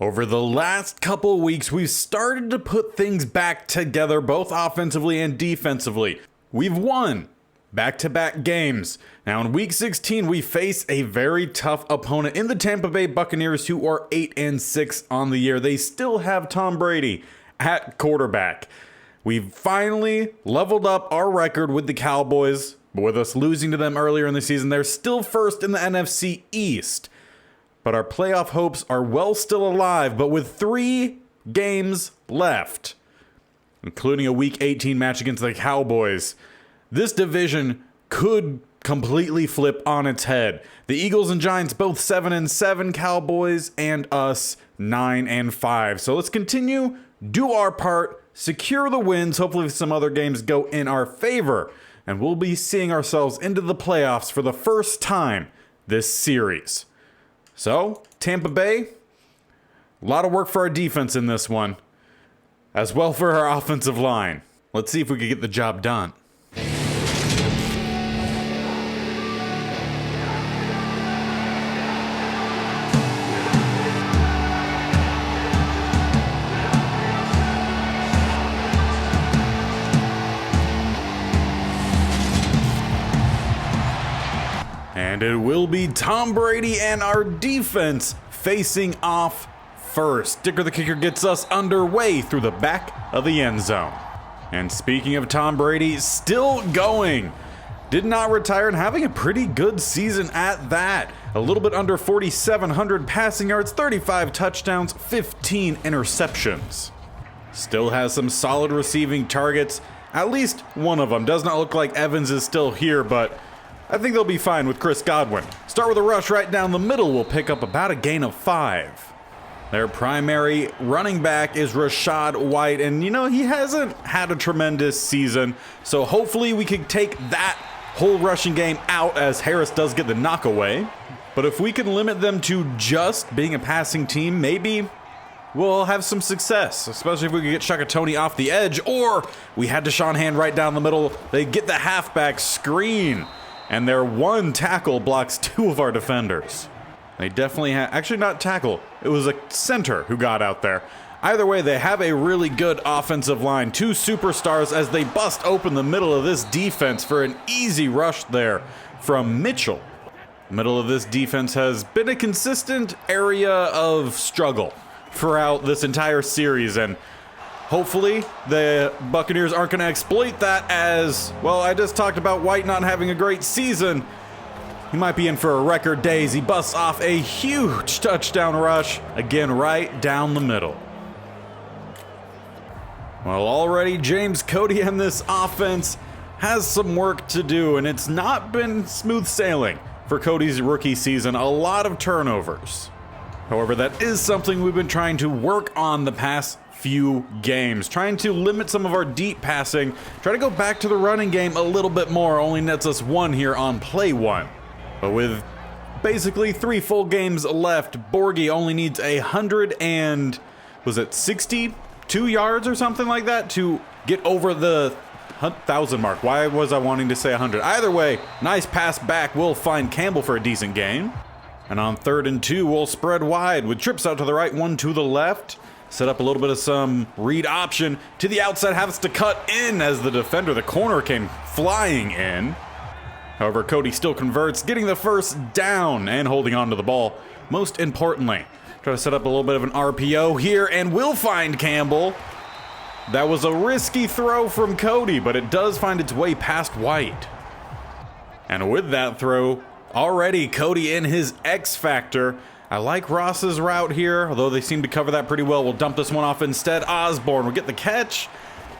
Over the last couple weeks, we've started to put things back together, both offensively and defensively. We've won back-to-back games. Now in week 16, we face a very tough opponent in the Tampa Bay Buccaneers, who are 8-6 on the year. They still have Tom Brady at quarterback. We've finally leveled up our record with the Cowboys, but with us losing to them earlier in the season, they're still first in the NFC East. But our playoff hopes are well still alive, but with 3 games left, including a week 18 match against the Cowboys, this division could completely flip on its head. The Eagles and Giants both 7-7, Cowboys and us 9-5. So let's continue, do our part, secure the wins. Hopefully some other games go in our favor, and we'll be seeing ourselves into the playoffs for the first time this series. So, Tampa Bay, a lot of work for our defense in this one, as well for our offensive line. Let's see if we can get the job done. And it will be Tom Brady and our defense facing off first. Dicker the kicker gets us underway through the back of the end zone. And speaking of Tom Brady, still going. Did not retire and having a pretty good season at that. A little bit under 4,700 passing yards, 35 touchdowns, 15 interceptions. Still has some solid receiving targets. At least one of them. Does not look like Evans is still here, but I think they'll be fine with Chris Godwin. Start with a rush right down the middle. We'll pick up about a gain of 5. Their primary running back is Rachaad White, and he hasn't had a tremendous season, so hopefully we can take that whole rushing game out, as Harris does get the knockaway. But if we can limit them to just being a passing team, maybe we'll have some success, especially if we can get Shakatoni off the edge, or we had Deshaun Hand right down the middle. They get the halfback screen, and their one tackle blocks 2 of our defenders. They definitely have, actually not tackle, it was a center who got out there. Either way, they have a really good offensive line. 2 superstars as they bust open the middle of this defense for an easy rush there from Mitchell. The middle of this defense has been a consistent area of struggle throughout this entire series, and hopefully the Buccaneers aren't going to exploit that, as, well, I just talked about White not having a great season. He might be in for a record day as he busts off a huge touchdown rush, again right down the middle. Well, already James Cody and this offense has some work to do, and it's not been smooth sailing for Cody's rookie season. A lot of turnovers. However, that is something we've been trying to work on the past few games, trying to limit some of our deep passing, try to go back to the running game a little bit more. Only nets us 1 here on play 1. But with basically 3 full games left, Borgie only needs 62 yards or something like that to get over the 1,000 mark. Why was I wanting to say 100? Either way, nice pass back. We'll find Campbell for a decent gain. And on 3rd and 2, we'll spread wide with trips out to the right, 1 to the left. Set up a little bit of some read option to the outside, has to cut in as the defender, the corner, came flying in. However, Cody still converts, getting the first down and holding on to the ball. Most importantly, try to set up a little bit of an RPO here, and we'll find Campbell. That was a risky throw from Cody, but it does find its way past White. And with that throw, already Cody in his X factor. I like Ross's route here, although they seem to cover that pretty well. We'll dump this one off instead. Osborne will get the catch.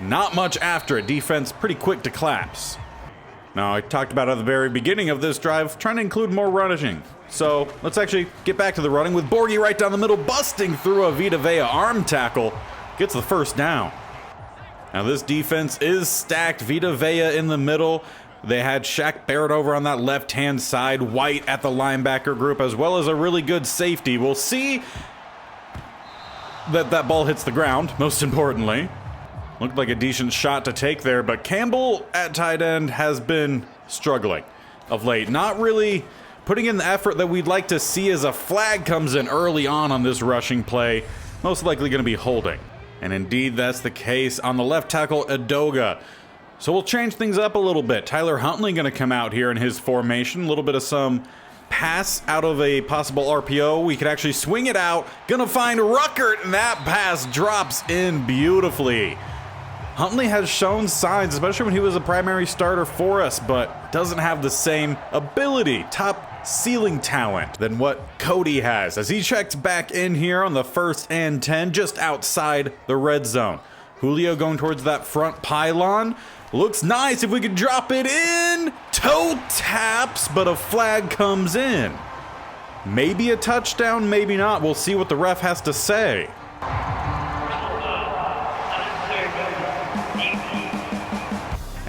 Not much after it. Defense pretty quick to collapse. Now, I talked about at the very beginning of this drive, trying to include more running. So let's actually get back to the running with Borgie right down the middle, busting through a Vita Vea arm tackle. Gets the first down. Now this defense is stacked. Vita Vea in the middle. They had Shaq Barrett over on that left-hand side, White at the linebacker group, as well as a really good safety. We'll see that ball hits the ground, most importantly. Looked like a decent shot to take there, but Campbell at tight end has been struggling of late. Not really putting in the effort that we'd like to see as a flag comes in early on this rushing play. Most likely going to be holding. And indeed, that's the case on the left tackle, Edoga. So we'll change things up a little bit. Tyler Huntley going to come out here in his formation. A little bit of some pass out of a possible RPO. We could actually swing it out. Gonna find Ruckert, and that pass drops in beautifully. Huntley has shown signs, especially when he was a primary starter for us, but doesn't have the same ability, top ceiling talent than what Cody has, as he checks back in here on the 1st and 10, just outside the red zone. Julio going towards that front pylon. Looks nice if we could drop it in. Toe taps, but a flag comes in. Maybe a touchdown, maybe not. We'll see what the ref has to say.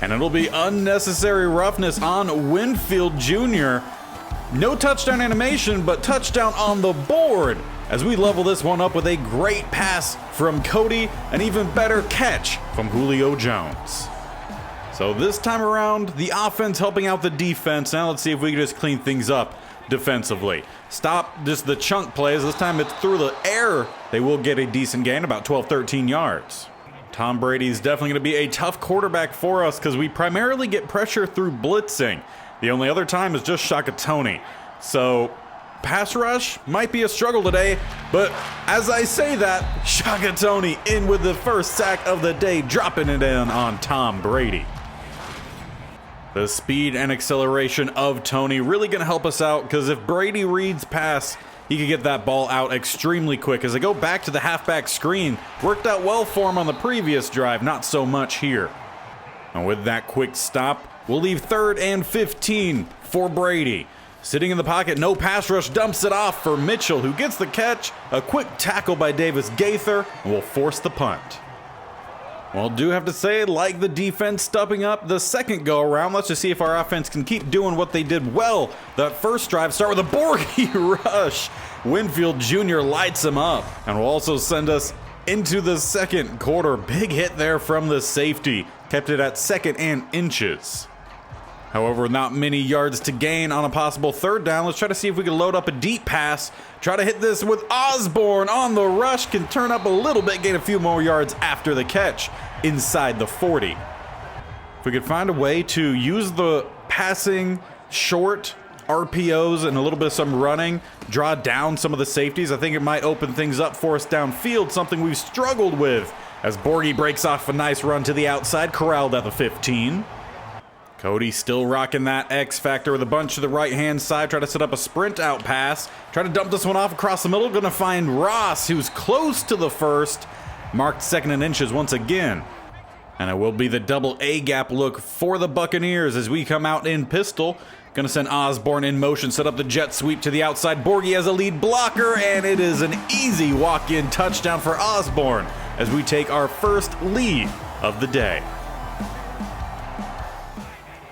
And it'll be unnecessary roughness on Winfield Jr. No touchdown animation, but touchdown on the board as we level this one up with a great pass from Cody, an even better catch from Julio Jones. So this time around, the offense helping out the defense. Now let's see if we can just clean things up defensively. Stop just the chunk plays. This time it's through the air. They will get a decent gain, about 12, 13 yards. Tom Brady is definitely going to be a tough quarterback for us because we primarily get pressure through blitzing. The only other time is just Shakatoni. So pass rush might be a struggle today, but as I say that, Shakatoni in with the first sack of the day, dropping it in on Tom Brady. The speed and acceleration of Tony really going to help us out because if Brady reads pass, he could get that ball out extremely quick. As I go back to the halfback screen, worked out well for him on the previous drive, not so much here. And with that quick stop, we'll leave 3rd and 15 for Brady. Sitting in the pocket, no pass rush, dumps it off for Mitchell, who gets the catch. A quick tackle by Davis Gaither, and will force the punt. Well, do have to say, like the defense stepping up the second go around. Let's just see if our offense can keep doing what they did well that first drive. Start with a Borghi rush. Winfield Jr. lights him up and will also send us into the second quarter. Big hit there from the safety. Kept it at 2nd and inches. However, not many yards to gain on a possible 3rd down. Let's try to see if we can load up a deep pass. Try to hit this with Osborne on the rush. Can turn up a little bit, gain a few more yards after the catch inside the 40. If we could find a way to use the passing, short RPOs and a little bit of some running, draw down some of the safeties, I think it might open things up for us downfield, something we've struggled with as Borghi breaks off a nice run to the outside, corralled at the 15. Cody still rocking that X factor with a bunch to the right-hand side. Try to set up a sprint out pass. Try to dump this one off across the middle. Gonna find Ross, who's close to the first. Marked 2nd and inches once again. And it will be the double A gap look for the Buccaneers as we come out in pistol. Gonna send Osborne in motion, set up the jet sweep to the outside. Borghi has a lead blocker, and it is an easy walk-in touchdown for Osborne as we take our first lead of the day.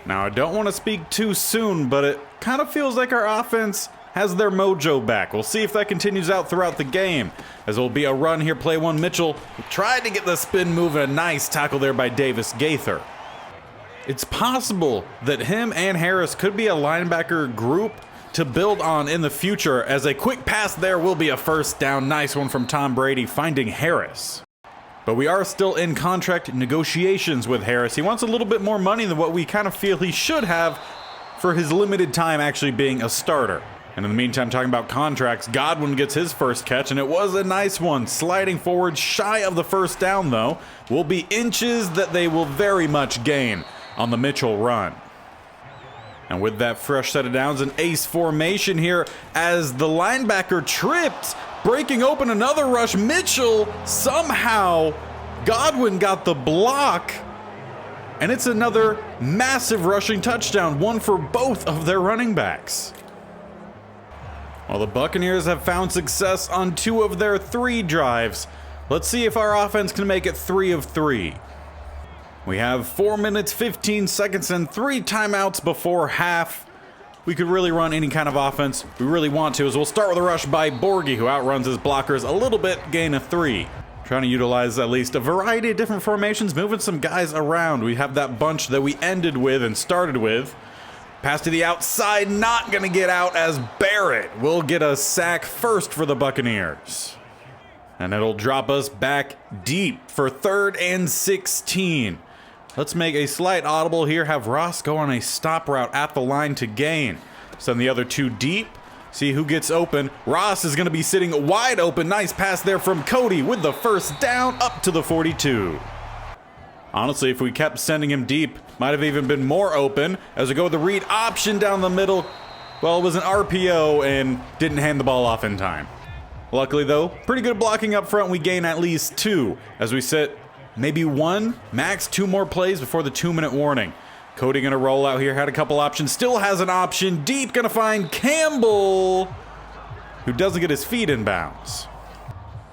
Now, I don't want to speak too soon, but it kind of feels like our offense has their mojo back. We'll see if that continues out throughout the game, as it will be a run here. Play one, Mitchell tried to get the spin move, and a nice tackle there by Davis Gaither. It's possible that him and Harris could be a linebacker group to build on in the future, as a quick pass there will be a 1st down. Nice one from Tom Brady finding Harris. But we are still in contract negotiations with Harris. He wants a little bit more money than what we kind of feel he should have for his limited time actually being a starter. And in the meantime, talking about contracts, Godwin gets his first catch, and it was a nice one. Sliding forward, shy of the 1st down, though, will be inches that they will very much gain on the Mitchell run. And with that fresh set of downs, an ace formation here as the linebacker tripped, breaking open another rush. Mitchell somehow, Godwin got the block, and it's another massive rushing touchdown, one for both of their running backs. Well, the Buccaneers have found success on 2 of their 3 drives. Let's see if our offense can make it 3 of 3. We have 4 minutes, 15 seconds, and 3 timeouts before half. We could really run any kind of offense we really want to, as we'll start with a rush by Borghi, who outruns his blockers a little bit, gain of 3. Trying to utilize at least a variety of different formations, moving some guys around. We have that bunch that we ended with and started with. Pass to the outside, not going to get out as Barrett will get a sack first for the Buccaneers. And it'll drop us back deep for 3rd and 16. Let's make a slight audible here. Have Ross go on a stop route at the line to gain. Send the other 2 deep. See who gets open. Ross is going to be sitting wide open. Nice pass there from Cody with the first down up to the 42. Honestly, if we kept sending him deep, might have even been more open as we go with the read option down the middle. Well, it was an RPO and didn't hand the ball off in time. Luckily, though, pretty good blocking up front. We gain at least 2 as we sit maybe 1, max 2 more plays before the 2-minute warning. Cody going to roll out here. Had a couple options. Still has an option. Deep going to find Campbell, who doesn't get his feet in bounds.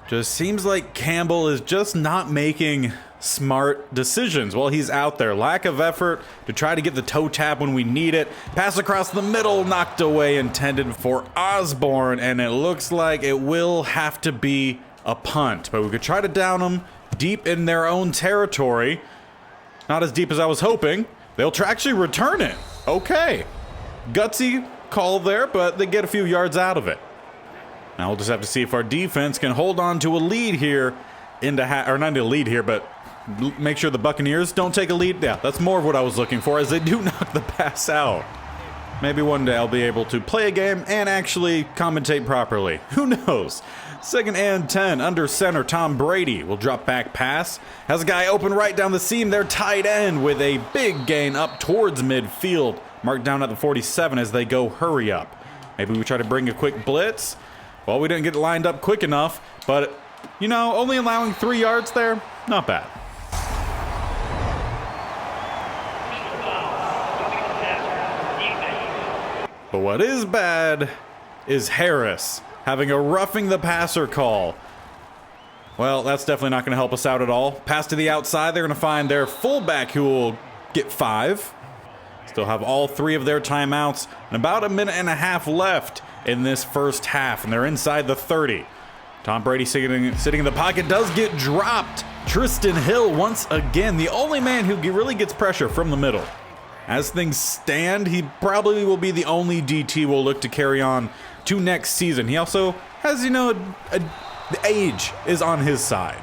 Just seems like Campbell is just not making smart decisions while he's out there. Lack of effort to try to get the toe tap when we need it. Pass across the middle, knocked away, intended for Osborne, and it looks like it will have to be a punt. But we could try to down them deep in their own territory. Not as deep as I was hoping. They'll actually return it. Okay. Gutsy call there, but they get a few yards out of it. Now we'll just have to see if our defense can hold on to a lead here into or not a lead here, but make sure the Buccaneers don't take a lead. Yeah, that's more of what I was looking for, as they do knock the pass out. Maybe one day I'll be able to play a game and actually commentate properly. Who knows? 2nd and 10 under center. Tom Brady will drop back pass. Has a guy open right down the seam. Their tight end with a big gain up towards midfield. Marked down at the 47 as they go hurry up. Maybe we try to bring a quick blitz. Well, we didn't get lined up quick enough, but, you know, only allowing 3 yards there, not bad. But what is bad is Harris having a roughing the passer call. Well, that's definitely not going to help us out at all. Pass to the outside. They're going to find their fullback, who will get 5. Still have all 3 of their timeouts and about a minute and a half left in this first half, and they're inside the 30. Tom Brady sitting in the pocket does get dropped. Tristan Hill once again, the only man who really gets pressure from the middle. As things stand, he probably will be the only DT we'll look to carry on to next season. He also has, you know, the age is on his side.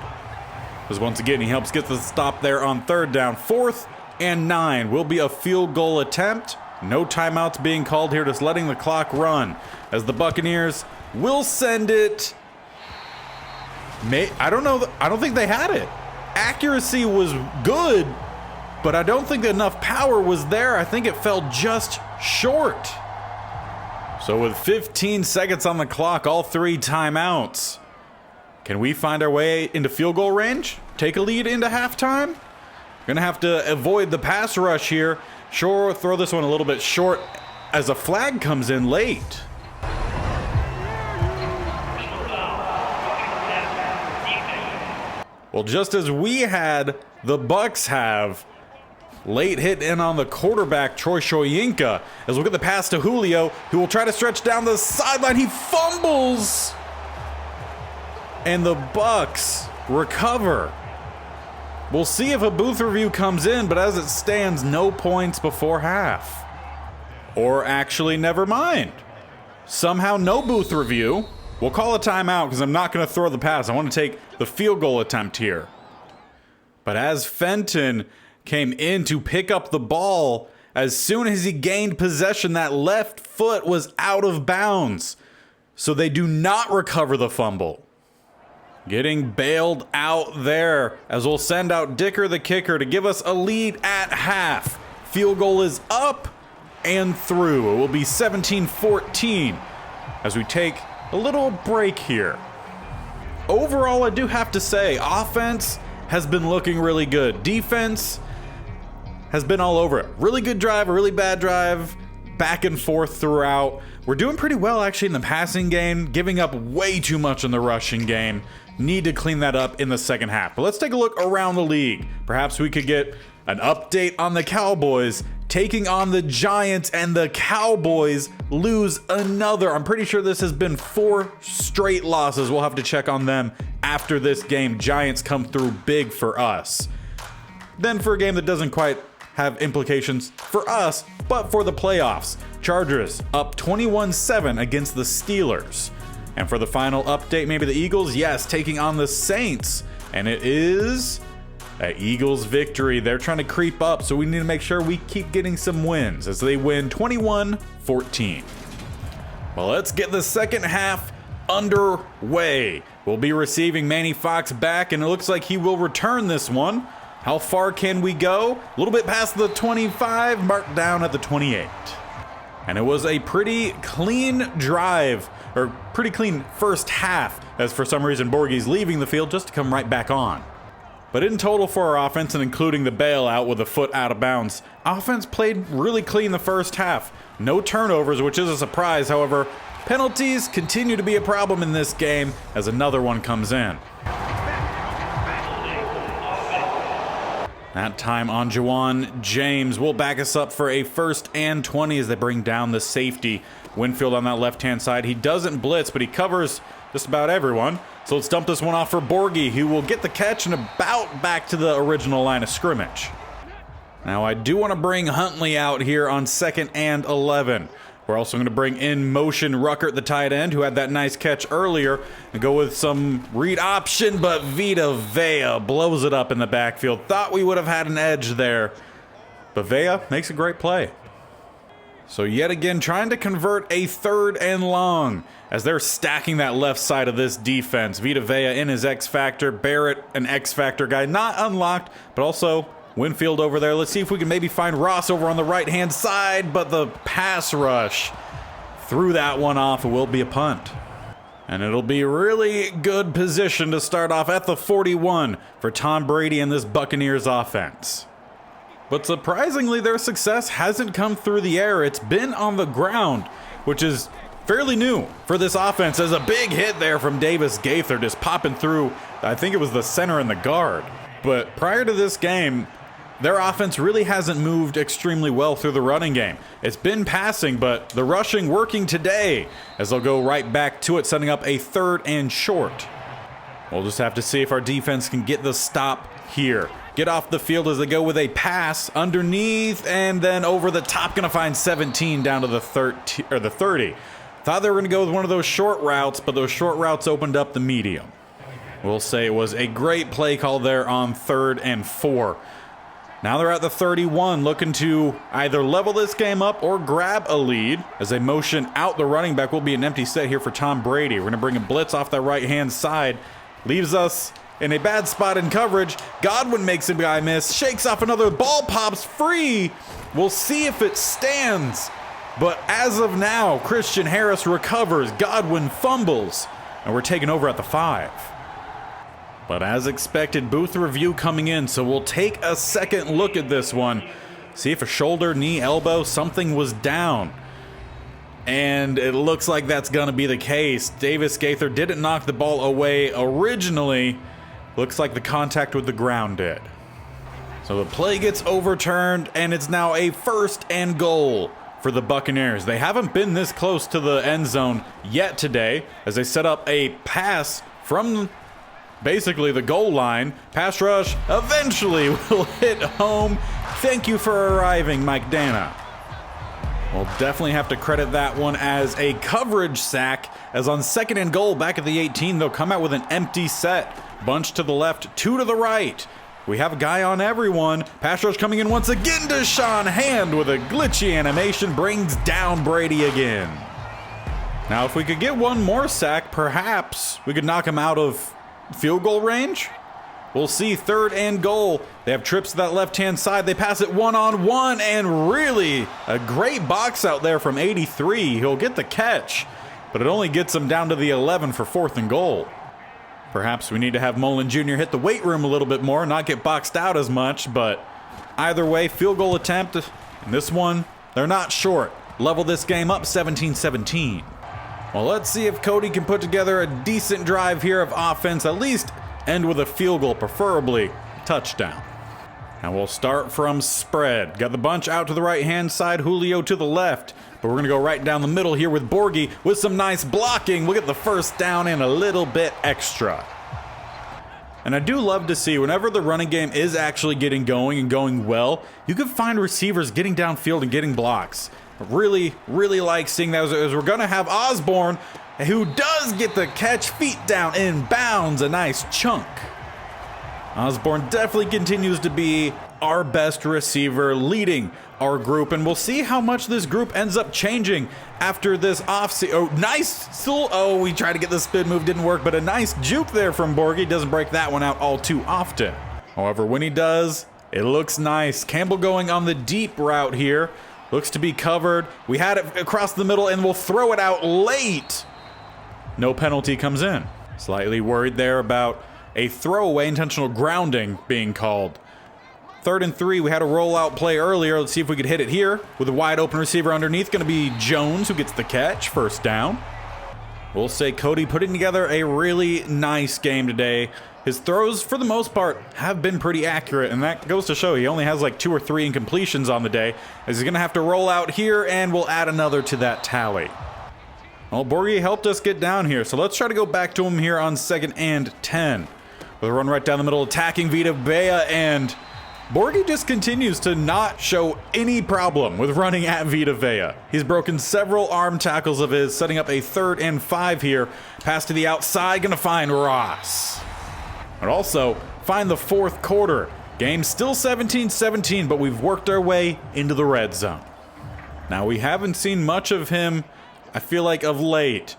Because once again, he helps get the stop there on 3rd down. 4th and 9 will be a field goal attempt. No timeouts being called here, just letting the clock run as the Buccaneers will send it. I don't know. I don't think they had it. Accuracy was good, but I don't think enough power was there. I think it fell just short. So with 15 seconds on the clock, all 3 timeouts, can we find our way into field goal range? Take a lead into halftime? Gonna have to avoid the pass rush here. Sure, throw this one a little bit short as a flag comes in late. Well, just as we had, the Bucs have. Late hit in on the quarterback, Troy Shoyinka, as we'll get the pass to Julio, who will try to stretch down the sideline. He fumbles! And the Bucs recover. We'll see if a booth review comes in, but as it stands, no points before half. Or actually, never mind. Somehow, no booth review. We'll call a timeout because I'm not going to throw the pass. I want to take the field goal attempt here. But as Fenton came in to pick up the ball, as soon as he gained possession, that left foot was out of bounds. So they do not recover the fumble. Getting bailed out there as we'll send out Dicker the kicker to give us a lead at half. Field goal is up and through. It will be 17-14 as we take a little break here. Overall, I do have to say, offense has been looking really good. Defense has been all over it. Really good drive, a really bad drive, back and forth throughout. We're doing pretty well actually in the passing game, giving up way too much in the rushing game. Need to clean that up in the second half. But let's take a look around the league. Perhaps we could get an update on the Cowboys taking on the Giants, and the Cowboys lose another. I'm pretty sure this has been 4 straight losses. We'll have to check on them after this game. Giants come through big for us. Then for a game that doesn't quite have implications for us, but for the playoffs. Chargers up 21-7 against the Steelers. And for the final update, maybe the Eagles, yes, taking on the Saints. And it is an Eagles victory. They're trying to creep up, so we need to make sure we keep getting some wins as they win 21-14. Well, let's get the second half underway. We'll be receiving Manny Fox back, and it looks like he will return this one. How far can we go? A little bit past the 25, marked down at the 28. And it was a pretty clean drive, or pretty clean first half, as for some reason Borghi's leaving the field just to come right back on. But in total for our offense, and including the bailout with a foot out of bounds, offense played really clean the first half. No turnovers, which is a surprise. However, penalties continue to be a problem in this game as another one comes in. That time on Juwan James will back us up for a 1st and 20 as they bring down the safety. Winfield on that left-hand side. He doesn't blitz, but he covers just about everyone. So let's dump this one off for Borghi, who will get the catch and about back to the original line of scrimmage. Now I do want to bring Huntley out here on 2nd and 11. We're also going to bring in motion Ruckert, the tight end, who had that nice catch earlier, and go with some read option, but Vita Vea blows it up in the backfield. Thought we would have had an edge there, but Vea makes a great play. So yet again, trying to convert a 3rd and long as they're stacking that left side of this defense. Vita Vea in his X Factor, Barrett an X Factor guy, not unlocked, but also Winfield over there. Let's see if we can maybe find Ross over on the right-hand side, but the pass rush threw that one off. It will be a punt. And it'll be a really good position to start off at the 41 for Tom Brady and this Buccaneers offense. But surprisingly, their success hasn't come through the air. It's been on the ground, which is fairly new for this offense. There's a big hit there from Davis Gaither just popping through, I think it was the center and the guard. But prior to this game, their offense really hasn't moved extremely well through the running game. It's been passing, but the rushing working today as they'll go right back to it, setting up a 3rd and short. We'll just have to see if our defense can get the stop here. Get off the field as they go with a pass underneath and then over the top. Gonna find 17 down to the 30. Thought they were gonna go with one of those short routes, but those short routes opened up the medium. We'll say it was a great play call there on 3rd and 4. Now they're at the 31, looking to either level this game up or grab a lead as they motion out the running back. Will be an empty set here for Tom Brady. We're going to bring a blitz off that right-hand side. Leaves us in a bad spot in coverage. Godwin makes a guy miss. Shakes off another. Ball pops free. We'll see if it stands. But as of now, Christian Harris recovers. Godwin fumbles. And we're taking over at the 5. But as expected, booth review coming in, so we'll take a second look at this one. See if a shoulder, knee, elbow, something was down. And it looks like that's going to be the case. Davis Gaither didn't knock the ball away originally. Looks like the contact with the ground did. So the play gets overturned, and it's now a 1st and goal for the Buccaneers. They haven't been this close to the end zone yet today as they set up a pass from basically the goal line. Pass rush eventually will hit home. Thank you for arriving, Mike Dana. We'll definitely have to credit that one as a coverage sack, as on 2nd and goal back at the 18, they'll come out with an empty set. Bunch to the left, 2 to the right. We have a guy on everyone. Pass rush coming in once again. Deshaun Hand with a glitchy animation brings down Brady again. Now, if we could get one more sack, perhaps we could knock him out of field goal range. We'll see. 3rd and goal. They have trips to that left-hand side. They pass it one-on-one, and really a great box out there from 83. He'll get the catch, but it only gets him down to the 11 for 4th and goal. Perhaps we need to have Mullen Jr. hit the weight room a little bit more, not get boxed out as much, but either way, field goal attempt. And this one, they're not short. Level this game up 17-17. Well, let's see if Cody can put together a decent drive here of offense, at least end with a field goal, preferably touchdown. And we'll start from spread. Got the bunch out to the right-hand side, Julio to the left. But we're going to go right down the middle here with Borghi with some nice blocking. We'll get the 1st down and a little bit extra. And I do love to see whenever the running game is actually getting going and going well, you can find receivers getting downfield and getting blocks. I really, really like seeing that as we're going to have Osborne, who does get the catch, feet down in bounds, a nice chunk. Osborne definitely continues to be our best receiver leading our group, and we'll see how much this group ends up changing after this offseason. Oh, nice still. Oh, we tried to get the spin move, didn't work, but a nice juke there from Borgie. Doesn't break that one out all too often. However, when he does, it looks nice. Campbell going on the deep route here. Looks to be covered. We had it across the middle, and we'll throw it out late. No penalty comes in. Slightly worried there about a throwaway intentional grounding being called. 3rd and 3, we had a rollout play earlier. Let's see if we could hit it here with a wide open receiver underneath. Going to be Jones who gets the catch. First down. We'll say Cody putting together a really nice game today. His throws, for the most part, have been pretty accurate, and that goes to show he only has like 2 or 3 incompletions on the day, as he's going to have to roll out here, and we'll add another to that tally. Well, Borgie helped us get down here, so let's try to go back to him here on 2nd and 10. With a run right down the middle, attacking Vita Vea, and Borgie just continues to not show any problem with running at Vita Vea. He's broken several arm tackles of his, setting up a 3rd and 5 here. Pass to the outside, gonna find Ross. And also, find the 4th quarter. Game still 17-17, but we've worked our way into the red zone. Now, we haven't seen much of him, I feel like, of late.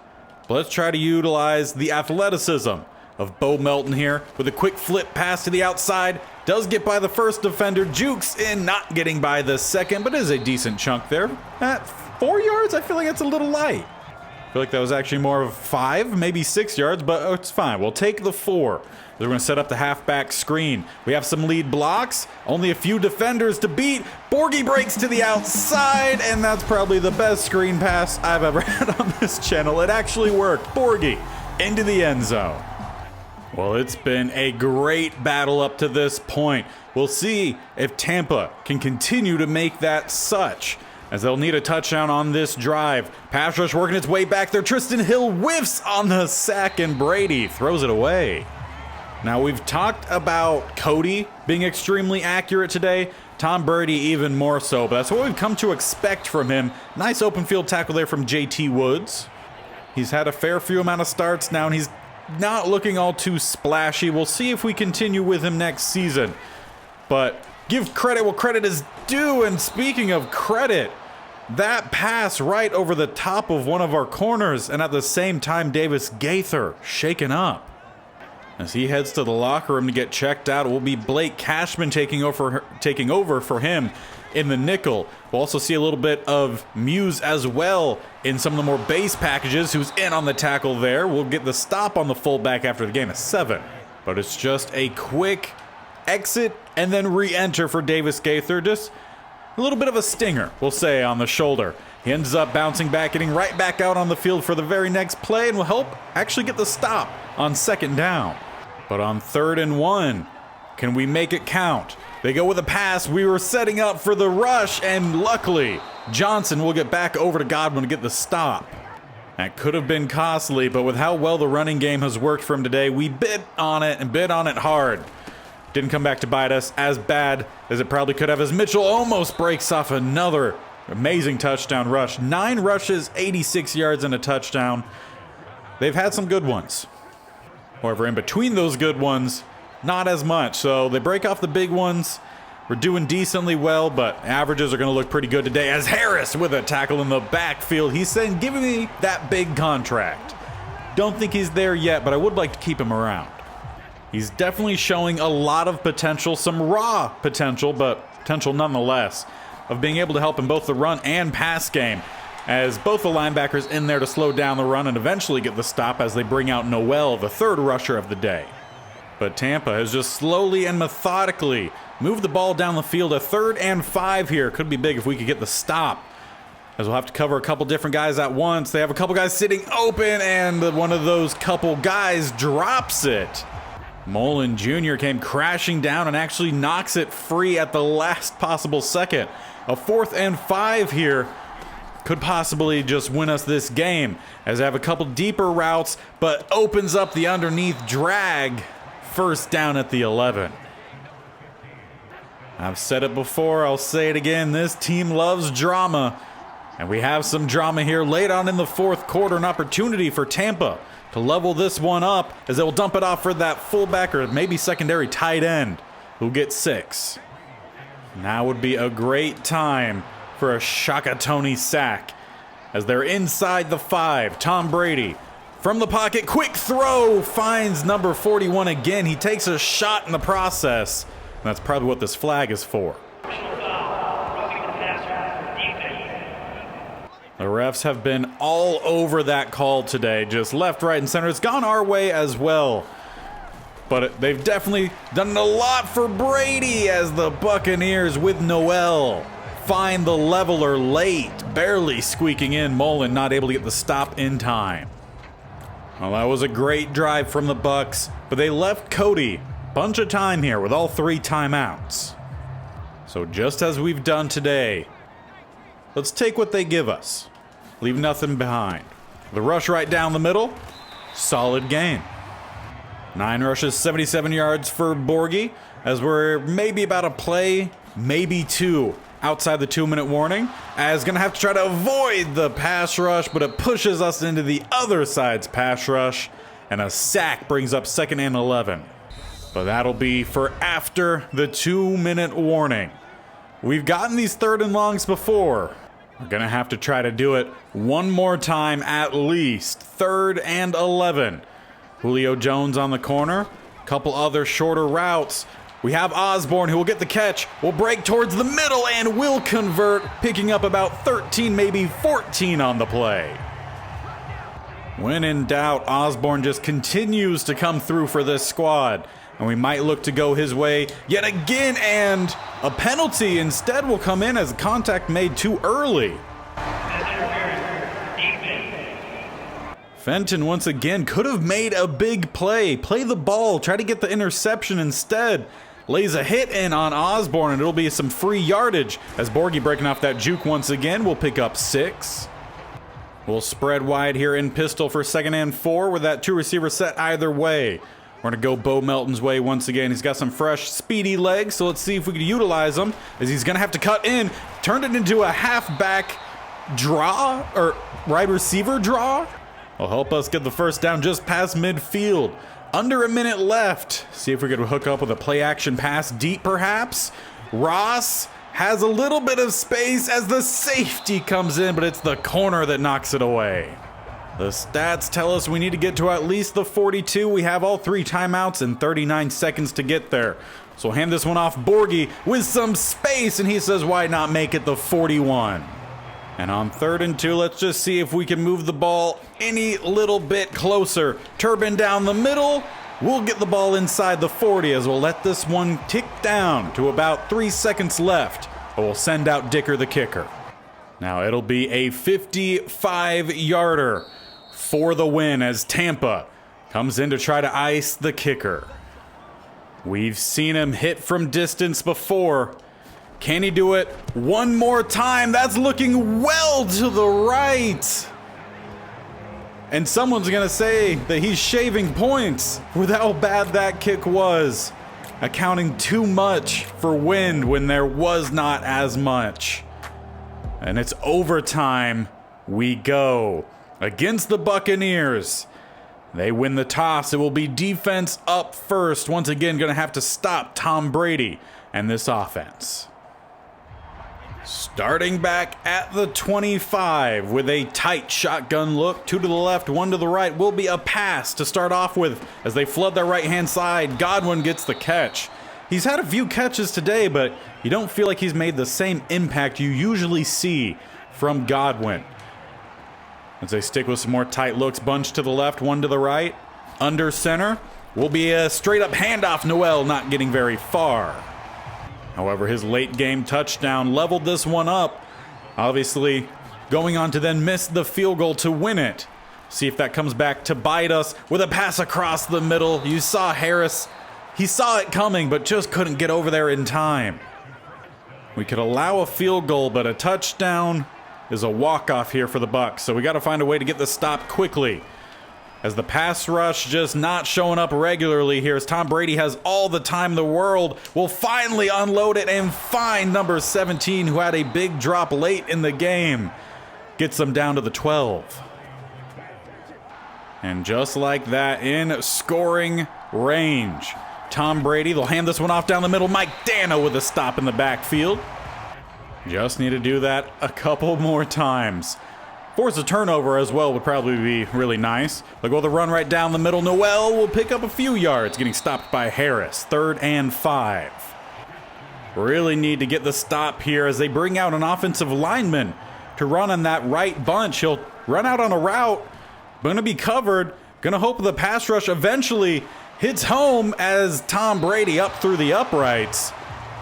But let's try to utilize the athleticism of Bo Melton here with a quick flip pass to the outside. Does get by the first defender, jukes in, not getting by the second, but is a decent chunk there. At 4 yards, I feel like that's a little light. I feel like that was actually more of 5, maybe 6 yards, but it's fine. We'll take the 4. We're going to set up the halfback screen. We have some lead blocks, only a few defenders to beat. Borgie breaks to the outside, and that's probably the best screen pass I've ever had on this channel. It actually worked. Borgie into the end zone. Well, it's been a great battle up to this point. We'll see if Tampa can continue to make that such, as they'll need a touchdown on this drive. Pass rush working its way back there. Tristan Hill whiffs on the sack, and Brady throws it away. Now, we've talked about Cody being extremely accurate today. Tom Brady even more so, but that's what we've come to expect from him. Nice open field tackle there from JT Woods. He's had a fair few amount of starts now, and he's not looking all too splashy. We'll see if we continue with him next season. But give credit where credit is due, and speaking of credit, that pass right over the top of one of our corners, and at the same time, Davis Gaither shaken up. As he heads to the locker room to get checked out, it will be Blake Cashman taking over for him in the nickel. We'll also see a little bit of Muse as well in some of the more base packages, who's in on the tackle there. We'll get the stop on the fullback after the game of 7. But it's just a quick exit and then re-enter for Davis Gaither. Just a little bit of a stinger, we'll say, on the shoulder. He ends up bouncing back, getting right back out on the field for the very next play, and will help actually get the stop on 2nd down. But on 3rd and 1, can we make it count? They go with a pass. We were setting up for the rush, and luckily, Johnson will get back over to Godwin to get the stop. That could have been costly, but with how well the running game has worked for him today, we bid on it and bid on it hard. Didn't come back to bite us as bad as it probably could have, as Mitchell almost breaks off another amazing touchdown rush. 9 rushes, 86 yards, and a touchdown. They've had some good ones. However, in between those good ones, not as much. So they break off the big ones. We're doing decently well, but averages are going to look pretty good today, as Harris with a tackle in the backfield. He's saying, give me that big contract. Don't think he's there yet, but I would like to keep him around. He's definitely showing a lot of potential, some raw potential, but potential nonetheless, of being able to help in both the run and pass game, as both the linebackers in there to slow down the run and eventually get the stop as they bring out Noel, the 3rd rusher of the day. But Tampa has just slowly and methodically moved the ball down the field. A 3rd and 5 here. Could be big if we could get the stop, as we'll have to cover a couple different guys at once. They have a couple guys sitting open, and one of those couple guys drops it. Mullen Jr. came crashing down and actually knocks it free at the last possible second. A 4th and 5 here could possibly just win us this game, as I have a couple deeper routes, but opens up the underneath drag first down at the 11. I've said it before, I'll say it again, this team loves drama. And we have some drama here late on in the fourth quarter, an opportunity for Tampa to level this one up as they'll dump it off for that fullback or maybe secondary tight end who gets 6. Now would be a great time for a Shakatoni sack as they're inside the 5. Tom Brady from the pocket, quick throw, finds number 41 again. He takes a shot in the process, and that's probably what this flag is for. The refs have been all over that call today, just left, right, and center. It's gone our way as well. But they've definitely done a lot for Brady as the Buccaneers with Noel find the leveler late, barely squeaking in. Mullen not able to get the stop in time. Well, that was a great drive from the Bucs, but they left Cody a bunch of time here with all 3 timeouts. So just as we've done today, let's take what they give us. Leave nothing behind. The rush right down the middle, solid gain. 9 rushes, 77 yards for Borgie, as we're maybe about a play, maybe 2, outside the 2-minute warning. As gonna have to try to avoid the pass rush, but it pushes us into the other side's pass rush, and a sack brings up 2nd and 11. But that'll be for after the 2-minute warning. We've gotten these 3rd and longs before. We're gonna have to try to do it one more time at least. 3rd and 11. Julio Jones on the corner. Couple other shorter routes. We have Osborne who will get the catch. Will break towards the middle and will convert, picking up about 13, maybe 14 on the play. When in doubt, Osborne just continues to come through for this squad. And we might look to go his way yet again, and a penalty instead will come in as contact made too early. Fenton once again could have made a big play. Play the ball, try to get the interception instead. Lays a hit in on Osborne, and it'll be some free yardage as Borgie breaking off that juke once again will pick up 6. We'll spread wide here in pistol for 2nd and 4 with that 2 receiver set either way. We're going to go Bo Melton's way once again. He's got some fresh, speedy legs, so let's see if we can utilize them as he's going to have to cut in. Turned it into a halfback draw, or wide receiver draw. Will help us get the first down just past midfield. Under a minute left. See if we could hook up with a play action pass deep perhaps. Ross has a little bit of space as the safety comes in, but it's the corner that knocks it away. The stats tell us we need to get to at least the 42. We have all 3 timeouts and 39 seconds to get there. So we'll hand this one off Borgie with some space, and he says why not make it the 41. And on 3rd and 2, let's just see if we can move the ball any little bit closer. Turbin down the middle. We'll get the ball inside the 40 as we'll let this one tick down to about 3 seconds left. But we'll send out Dicker the kicker. Now it'll be a 55-yarder for the win as Tampa comes in to try to ice the kicker. We've seen him hit from distance before. Can he do it one more time? That's looking well to the right. And someone's going to say that he's shaving points with how bad that kick was. Accounting too much for wind when there was not as much. And it's overtime. We go against the Buccaneers. They win the toss. It will be defense up first. Once again, going to have to stop Tom Brady and this offense. Starting back at the 25 with a tight shotgun look. 2 to the left, 1 to the right will be a pass to start off with as they flood their right-hand side. Godwin gets the catch. He's had a few catches today, but you don't feel like he's made the same impact you usually see from Godwin. As they stick with some more tight looks, bunch to the left, 1 to the right. Under center will be a straight-up handoff. Noel not getting very far. However, his late game touchdown leveled this one up. Obviously, going on to then miss the field goal to win it. See if that comes back to bite us with a pass across the middle. You saw Harris. He saw it coming, but just couldn't get over there in time. We could allow a field goal, but a touchdown is a walk-off here for the Bucs. So we got to find a way to get the stop quickly. as the pass rush just not showing up regularly here, as Tom Brady has all the time in the world, will finally unload it and find number 17, who had a big drop late in the game. Gets them down to the 12. And just like that, in scoring range, Tom Brady, they'll hand this one off down the middle. Mike Dano with a stop in the backfield. Just need to do that a couple more times. Force a turnover as well would probably be really nice. They'll go the run right down the middle. Noel will pick up a few yards, getting stopped by Harris. 3rd and 5. Really need to get the stop here as they bring out an offensive lineman to run on that right bunch. He'll run out on a route, gonna be covered. Gonna hope the pass rush eventually hits home as Tom Brady up through the uprights.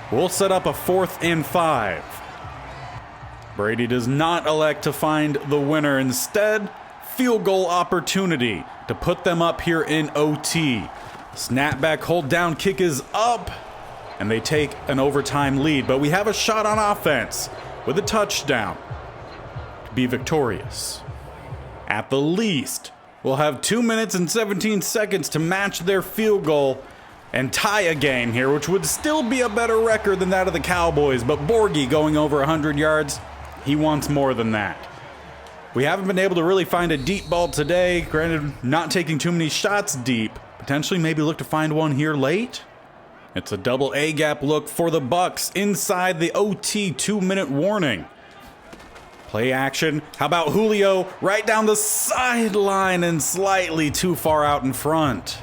We'll set up a 4th and 5. Brady does not elect to find the winner. Instead, field goal opportunity to put them up here in OT. Snapback, hold down, kick is up, and they take an overtime lead. But we have a shot on offense with a touchdown to be victorious. At the least, we'll have 2 minutes and 17 seconds to match their field goal and tie a game here, which would still be a better record than that of the Cowboys. But Borghi going over 100 yards. He wants more than that. We haven't been able to really find a deep ball today. Granted, not taking too many shots deep. Potentially maybe look to find one here late. It's a double A gap look for the Bucs inside the OT 2-minute warning. Play action. How about Julio right down the sideline and slightly too far out in front.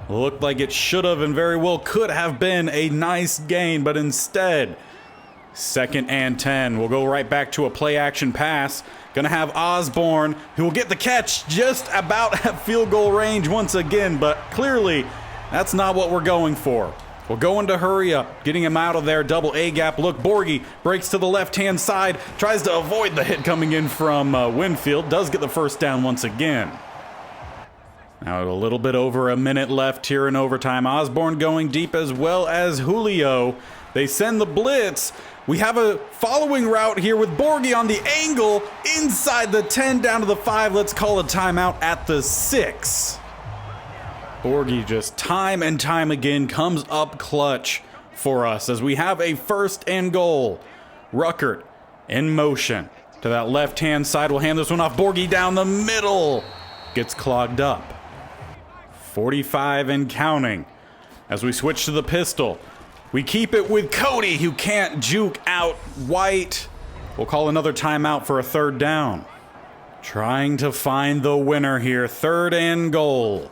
Looked like it should have and very well could have been a nice gain, but instead, 2nd and 10. We'll go right back to a play action pass. Gonna have Osborne, who will get the catch just about at field goal range once again, but clearly that's not what we're going for. We're going to hurry up, getting him out of there. Double A gap look. Borghi breaks to the left-hand side, tries to avoid the hit coming in from Winfield. Does get the first down once again. Now a little bit over a minute left here in overtime. Osborne going deep as well as Julio. They send the blitz. We have a following route here with Borghi on the angle inside the 10 down to the 5. Let's call a timeout at the 6. Borghi just time and time again comes up clutch for us as we have a 1st and goal. Ruckert in motion to that left-hand side. We'll hand this one off. Borghi down the middle. Gets clogged up. 45 and counting as we switch to the pistol. We keep it with Cody, who can't juke out White. We'll call another timeout for a 3rd down. Trying to find the winner here. 3rd and goal.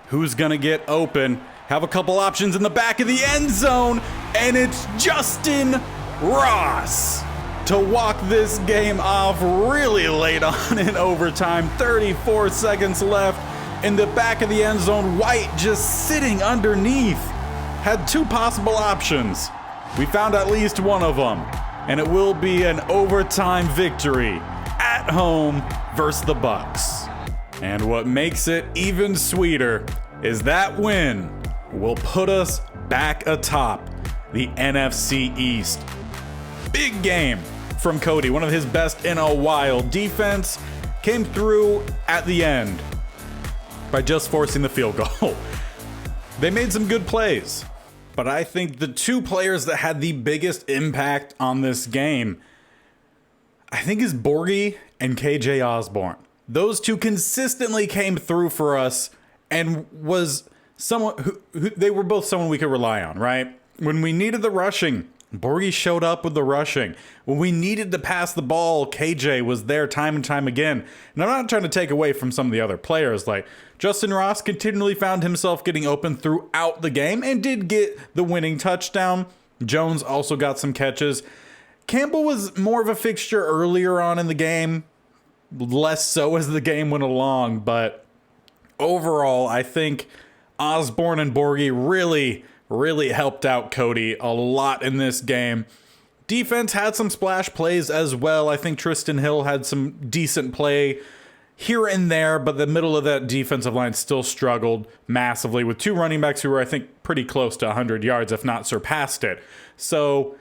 Who's gonna get open? Have a couple options in the back of the end zone, and it's Justin Ross to walk this game off really late on in overtime. 34 seconds left in the back of the end zone. White just sitting underneath. Had 2 possible options. We found at least one of them, and it will be an overtime victory at home versus the Bucs. And what makes it even sweeter is that win will put us back atop the NFC East. Big game from Cody, one of his best in a while. Defense came through at the end by just forcing the field goal. They made some good plays. But I think the 2 players that had the biggest impact on this game, I think, is Borghi and KJ Osborne. Those 2 consistently came through for us and was someone who they were both someone we could rely on, right? When we needed the rushing, Borghi showed up with the rushing. When we needed to pass the ball, KJ was there time and time again. And I'm not trying to take away from some of the other players. Like Justin Ross continually found himself getting open throughout the game and did get the winning touchdown. Jones also got some catches. Campbell was more of a fixture earlier on in the game, less so as the game went along. But overall, I think Osborne and Borghi really helped out Cody a lot in this game. Defense had some splash plays as well. I think Tristan Hill had some decent play here and there, but the middle of that defensive line still struggled massively with 2 running backs who were, I think, pretty close to 100 yards, if not surpassed it. So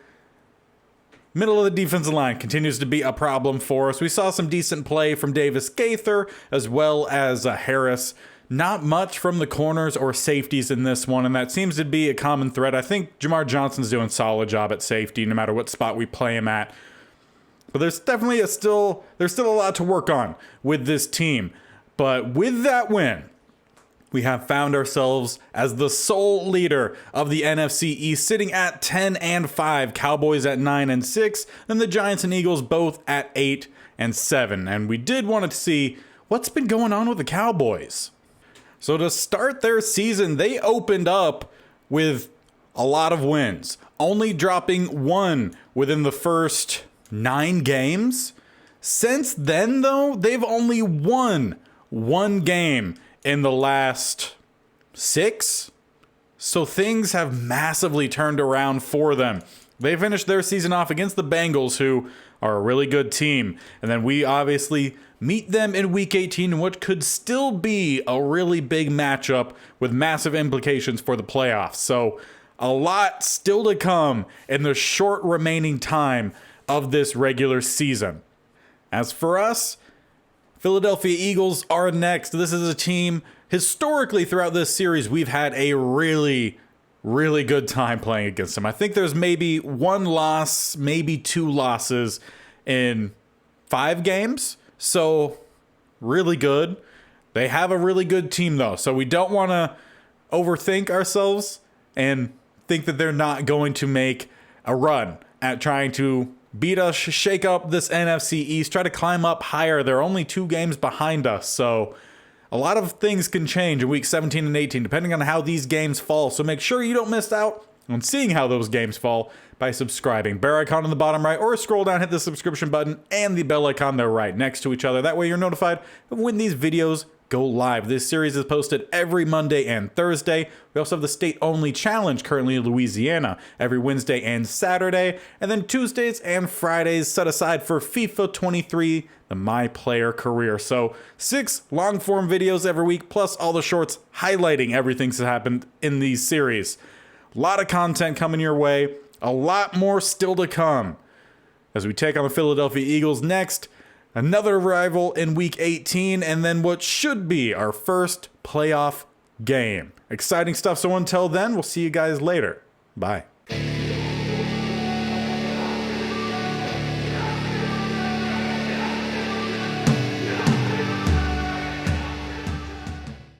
Middle of the defensive line continues to be a problem for us. We saw some decent play from Davis Gaither as well as Harris. Not much from the corners or safeties in this one, and that seems to be a common thread. I think Jamar Johnson's doing a solid job at safety no matter what spot we play him at. But there's definitely still a lot to work on with this team. But with that win, we have found ourselves as the sole leader of the NFC East, sitting at 10-5, Cowboys at 9-6, and the Giants and Eagles both at 8-7. And we did want to see what's been going on with the Cowboys. So to start their season, they opened up with a lot of wins, only dropping one within the first 9 games. Since then, though, they've only won one game in the last 6. So things have massively turned around for them. They finished their season off against the Bengals, who are a really good team. And then we obviously meet them in Week 18 in what could still be a really big matchup with massive implications for the playoffs. So a lot still to come in the short remaining time of this regular season. As for us, Philadelphia Eagles are next. This is a team, historically throughout this series, we've had a really good time playing against them. I think there's maybe 1 loss, maybe 2 losses in 5 games. So really good. They have a really good team though. So we don't want to overthink ourselves and think that they're not going to make a run at trying to beat us, shake up this NFC East, try to climb up higher. They're only 2 games behind us, so a lot of things can change in week 17 and 18, depending on how these games fall. So make sure you don't miss out on seeing how those games fall by subscribing. Bear icon on the bottom right, or scroll down, hit the subscription button, and the bell icon there right next to each other. That way you're notified of when these videos go live. This series is posted every Monday and Thursday. We also have the state-only challenge currently in Louisiana every Wednesday and Saturday. And then Tuesdays and Fridays set aside for FIFA 23, the My Player Career. So 6 long-form videos every week, plus all the shorts highlighting everything that's happened in these series. A lot of content coming your way. A lot more still to come as we take on the Philadelphia Eagles next. Another rival in Week 18, and then what should be our first playoff game. Exciting stuff, so until then, we'll see you guys later. Bye.